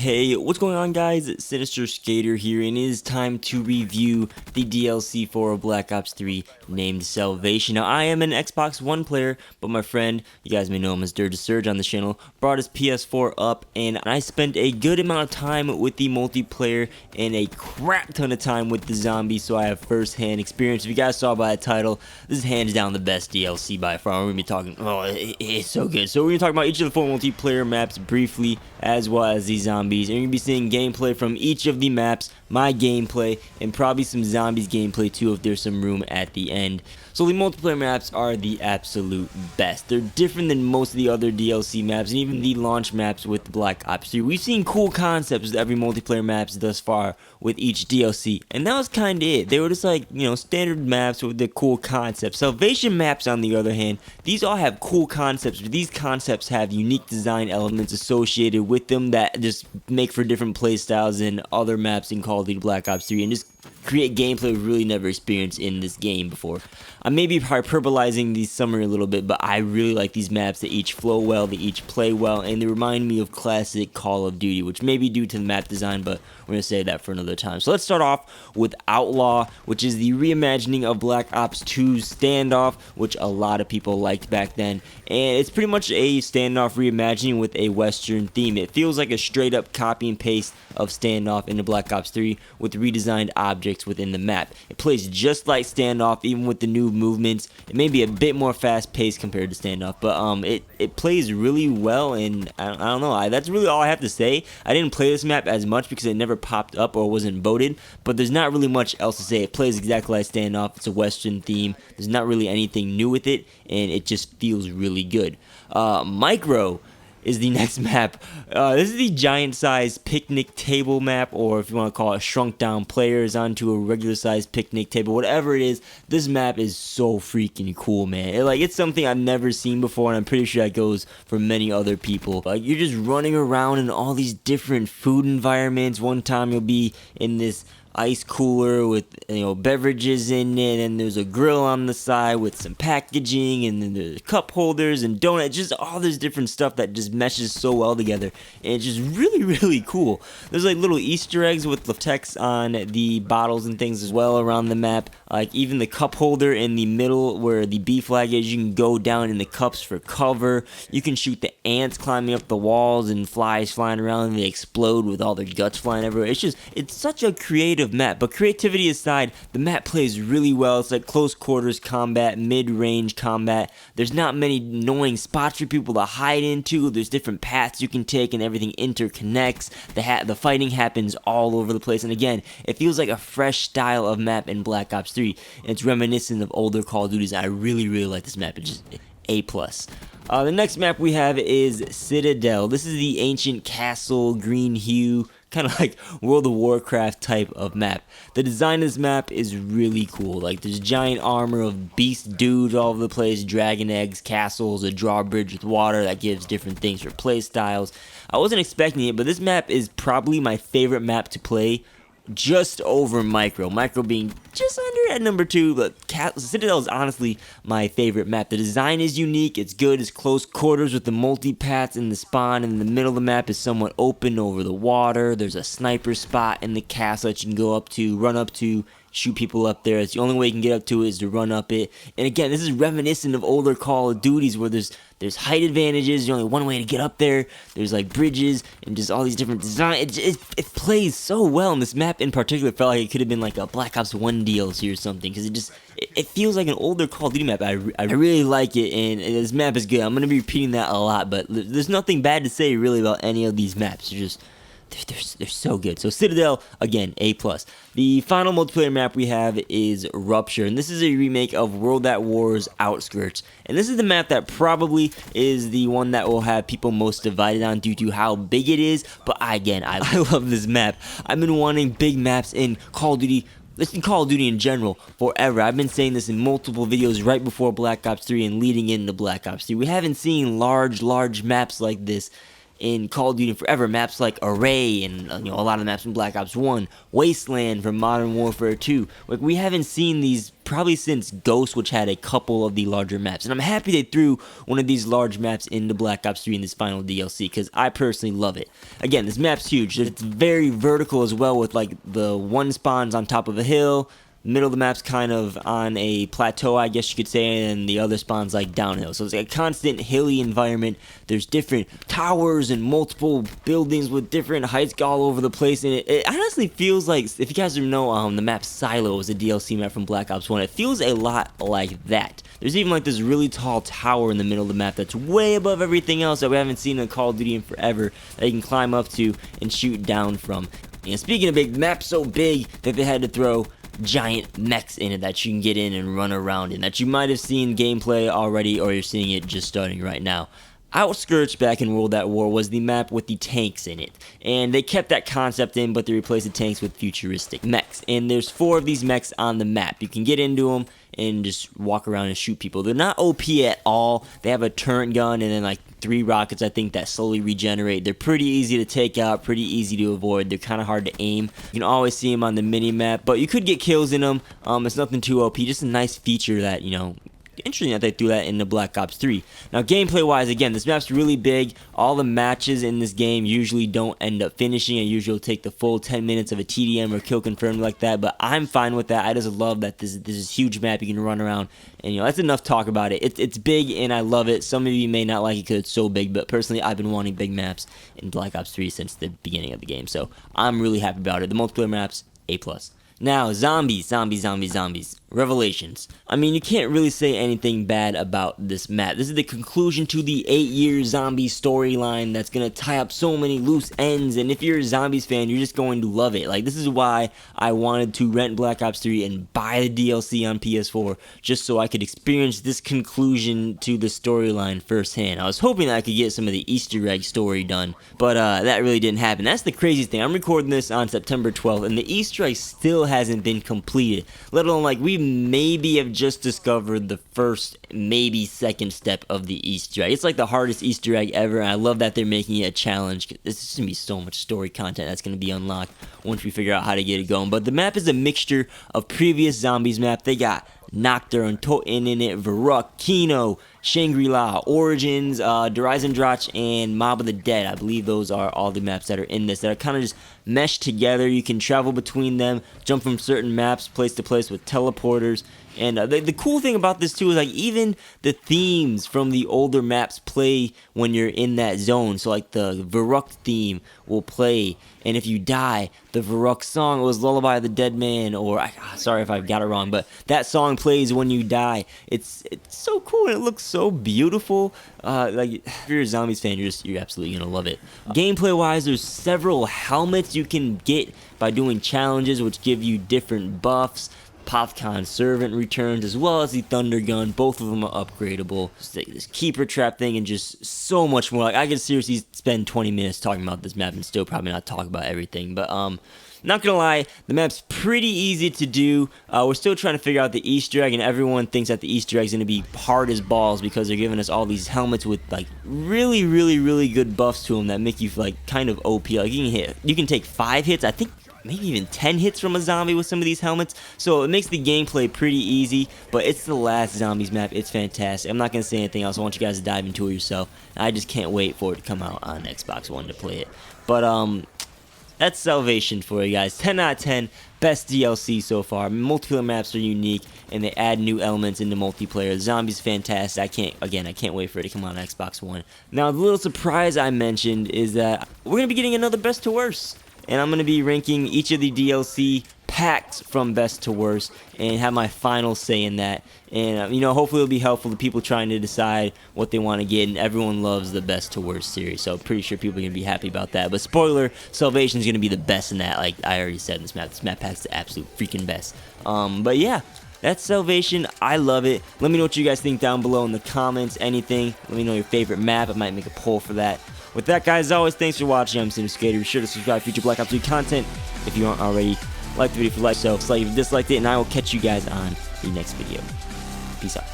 Hey, what's going on guys? It's Sinister Skater here, and it is time to review the DLC for Black Ops 3 named Salvation. Now, I am an Xbox One player, but my friend, you guys may know him as Dirge Surge on the channel, brought his PS4 up, and I spent a good amount of time with the multiplayer and a crap ton of time with the zombies, so I have first-hand experience. If you guys saw by the title, this is hands down the best DLC by far. We're going to be talking, it's so good. So we're going to talk about each of the 4 multiplayer maps briefly, as well as the zombies. And you're going to be seeing gameplay from each of the maps, my gameplay, and probably some zombies gameplay too if there's some room at the end. So the multiplayer maps are the absolute best. They're different than most of the other DLC maps and even the launch maps with Black Ops 3. We've seen cool concepts with every multiplayer maps thus far with each DLC, and that was kind of it. They were just like, you know, standard maps with the cool concepts. Salvation maps, on the other hand, these all have cool concepts, but these concepts have unique design elements associated with them that just make for different playstyles than other maps in Call of Duty Black Ops 3 and just create gameplay we've really never experienced in this game before. I may be hyperbolizing the summary a little bit, but I really like these maps. They each flow well, they each play well, and they remind me of classic Call of Duty, which may be due to the map design, but we're going to save that for another time. So let's start off with Outlaw, which is the reimagining of Black Ops 2's Standoff, which a lot of people liked back then. And it's pretty much a Standoff reimagining with a Western theme. It feels like a straight up copy and paste of Standoff into Black Ops 3 with redesigned objects within the map. It plays just like Standoff, even with the new movements. It may be a bit more fast paced compared to Standoff, but it plays really well, and I don't know, that's really all I have to say. I didn't play this map as much because it never popped up or wasn't voted, but there's not really much else to say. It plays exactly like Standoff. It's a Western theme. There's not really anything new with it, and it just feels really good. Micro is the next map. This is the giant size picnic table map, or if you want to call it shrunk down players onto a regular size picnic table, whatever it is. This map is so freaking cool, man. It's something I've never seen before, and I'm pretty sure that goes for many other people. Like, you're just running around in all these different food environments. One time you'll be in this ice cooler with, you know, beverages in it, and there's a grill on the side with some packaging, and then there's cup holders and donuts, just all this different stuff that just meshes so well together, and it's just really cool. There's like little Easter eggs with the text on the bottles and things as well around the map. Like even the cup holder in the middle where the B flag is, you can go down in the cups for cover. You can shoot the ants climbing up the walls and flies flying around, and they explode with all their guts flying everywhere. It's such a creative map. But creativity aside, the map plays really well. It's like close quarters combat, mid-range combat. There's not many annoying spots for people to hide into. There's different paths you can take, and everything interconnects. The fighting happens all over the place, and again, it feels like a fresh style of map in Black Ops 3, and it's reminiscent of older Call of Duties. I really like this map. It's just A+. The next map we have is Citadel. This is the ancient castle, green hue, kind of like World of Warcraft type of map. The design of this map is really cool. Like, there's giant armor of beast dudes all over the place, dragon eggs, castles, a drawbridge with water that gives different things for play styles. I wasn't expecting it, but this map is probably my favorite map to play, just over Micro. Micro being just under at number 2, but Citadel is honestly my favorite map. The design is unique, it's good, it's close quarters with the multi-paths in the spawn, and in the middle of the map is somewhat open over the water. There's a sniper spot in the castle that you can go up to, run up to, shoot people up there. It's the only way you can get up to it is to run up it. And again, this is reminiscent of older Call of Duties where there's height advantages. There's only one way to get up there. There's like bridges and just all these different designs. It plays so well, and this map in particular felt like it could have been like a Black Ops 1 DLC or something, because it feels like an older Call of Duty map. I really like it, and this map is good. I'm going to be repeating that a lot, but there's nothing bad to say really about any of these maps. They're so good. So Citadel, again, A+. The final multiplayer map we have is Rupture, and this is a remake of World at War's Outskirts. And this is the map that probably is the one that will have people most divided on due to how big it is. But again, I love this map. I've been wanting big maps in Call of Duty. Listen, Call of Duty in general, forever. I've been saying this in multiple videos right before Black Ops 3 and leading into Black Ops 3. We haven't seen large maps like this in Call of Duty Forever, maps like Array and a lot of maps in Black Ops 1, Wasteland from Modern Warfare 2. Like, we haven't seen these probably since Ghost, which had a couple of the larger maps. And I'm happy they threw one of these large maps into Black Ops 3 in this final DLC, because I personally love it. Again, this map's huge. It's very vertical as well, with like the one spawns on top of a hill, middle of the map's kind of on a plateau, I guess you could say, and the other spawn's like downhill. So it's like a constant hilly environment. There's different towers and multiple buildings with different heights all over the place, and it honestly feels like, if you guys know, the map Silo is a DLC map from Black Ops 1. It feels a lot like that. There's even like this really tall tower in the middle of the map that's way above everything else that we haven't seen in Call of Duty in forever, that you can climb up to and shoot down from. And speaking of big, the map's so big that they had to throw giant mechs in it that you can get in and run around in, that you might have seen gameplay already, or you're seeing it just starting right now. Outskirts back in World at War was the map with the tanks in it, and they kept that concept in, but they replaced the tanks with futuristic mechs. And there's 4 of these mechs on the map. You can get into them and just walk around and shoot people. They're not OP at all. They have a turret gun and then like 3 rockets, I think, that slowly regenerate. They're pretty easy to take out, pretty easy to avoid. They're kind of hard to aim. You can always see them on the mini-map, but you could get kills in them. It's nothing too OP, just a nice feature that, interesting that they threw that into Black Ops 3. Now, gameplay-wise, again, this map's really big. All the matches in this game usually don't end up finishing. It usually will take the full 10 minutes of a TDM or kill confirmed like that, but I'm fine with that. I just love that this is huge map. You can run around, and that's enough talk about it. It's big, and I love it. Some of you may not like it because it's so big, but personally, I've been wanting big maps in Black Ops 3 since the beginning of the game, so I'm really happy about it. The multiplayer maps, A+. Now, zombies. Revelations. I mean, you can't really say anything bad about this map. This is the conclusion to the 8-year zombie storyline that's going to tie up so many loose ends, and if you're a Zombies fan, you're just going to love it. Like, this is why I wanted to rent Black Ops 3 and buy the DLC on PS4, just so I could experience this conclusion to the storyline firsthand. I was hoping that I could get some of the Easter egg story done, but that really didn't happen. That's the craziest thing. I'm recording this on September 12th, and the Easter egg still hasn't been completed, let alone, like, we maybe have just discovered the first, maybe second step of the Easter egg. It's like the hardest Easter egg ever, and I love that they're making it a challenge. There's just going to be so much story content that's going to be unlocked once we figure out how to get it going. But the map is a mixture of previous Zombies map. They got Nocturne, Toten in it, Varrock, Kino, Shangri-La, Origins, Dreisendrach, and Mob of the Dead. I believe those are all the maps that are in this, that are kind of just meshed together. You can travel between them, jump from certain maps place to place with teleporters. And the cool thing about this too is, like, even the themes from the older maps play when you're in that zone. So like the Varrock theme will play, and if you die, the Varrock song was Lullaby of the Dead Man, or sorry if I got it wrong, but that song plays when you die. It's so cool, and it looks so beautiful. Like, if you're a Zombies fan, you're absolutely gonna love it. Gameplay wise, there's several helmets you can get by doing challenges, which give you different buffs. Popcon Servant returns, as well as the Thunder Gun. Both of them are upgradable. This Keeper Trap thing, and just so much more. Like, I could seriously spend 20 minutes talking about this map and still probably not talk about everything. But not gonna lie, the map's pretty easy to do. We're still trying to figure out the Easter egg, and everyone thinks that the Easter egg is gonna be hard as balls because they're giving us all these helmets with like really good buffs to them that make you like kind of OP. Like, you can take 5 hits, I think. Maybe even 10 hits from a zombie with some of these helmets, so it makes the gameplay pretty easy. But it's the last Zombies map. It's fantastic. I'm not going to say anything else. I want you guys to dive into it yourself. I just can't wait for it to come out on Xbox One to play it. But that's Salvation for you guys. 10 out of 10. Best DLC so far. Multiplayer maps are unique, and they add new elements into multiplayer. Zombies fantastic. I can't wait for it to come out on Xbox One. Now, the little surprise I mentioned is that we're going to be getting another Best to Worst. And I'm going to be ranking each of the DLC packs from best to worst and have my final say in that. And, hopefully it'll be helpful to people trying to decide what they want to get. And everyone loves the best to worst series, so pretty sure people are going to be happy about that. But spoiler, Salvation is going to be the best in that. Like I already said in this map. This map pack's the absolute freaking best. But yeah. That's Salvation. I love it. Let me know what you guys think down below in the comments. Anything. Let me know your favorite map. I might make a poll for that. With that, guys, as always, thanks for watching. I'm Citadel Skater. Be sure to subscribe for future Black Ops 3 content if you aren't already. Like the video if you like so. Dislike if you disliked it, and I will catch you guys on the next video. Peace out.